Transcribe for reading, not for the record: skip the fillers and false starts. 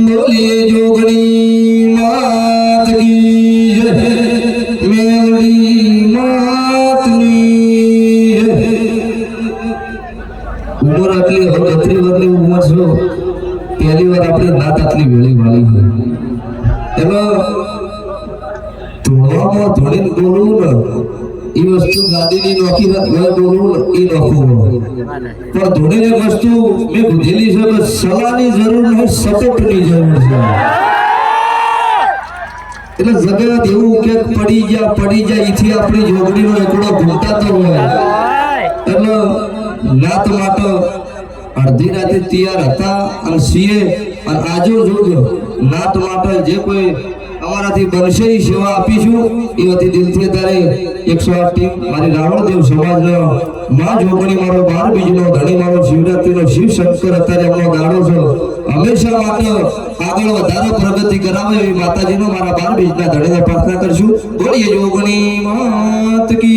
બોલીએ જોગણી માત કી જય, મેલડી માતની જય। ઉંમર આટલી 38 વર્ષની ઉંમર છે, પહેલી વાર આપણે નાત આટલી વેળી વાળી હોય એમાં ધોવામાં ધોળીને બોલવું ને એ વસ્તુ ગાદીની નોખી બોલવું ને એ નોખું પણ ધોળીની વસ્તુ મેં કીધેલી છે કે સલાહની જરૂર નહીં, સપોર્ટની જરૂર છે। એટલે જગત એવું કે પડી જાય એથી આપણી જોગણીનો એકડો ઘૂંટાતો હોય એટલે નાત માટે અડધી રાતે તૈયાર હતા અને સીએ અને આજુ જોગ નાત માટે જે કોઈ અમારાથી બનશે એ સેવા આપીશું એ અતિ દિલથી અત્યારે 108 ટીમ મારી રાવણદેવ સમાજનો માં જોગણી મારો 12 બીજનો ધણી મારો શિવરાત્રીનો શિવ શંકર અત્યારે એમનો દાડો છે હંમેશા માટે આગળ વધારે પ્રગતિ કરાવે એવી માતાજીનો મારા 12 બીજના ધણીને પ્રાર્થના કરશું। બોલીએ જોગણી માત કી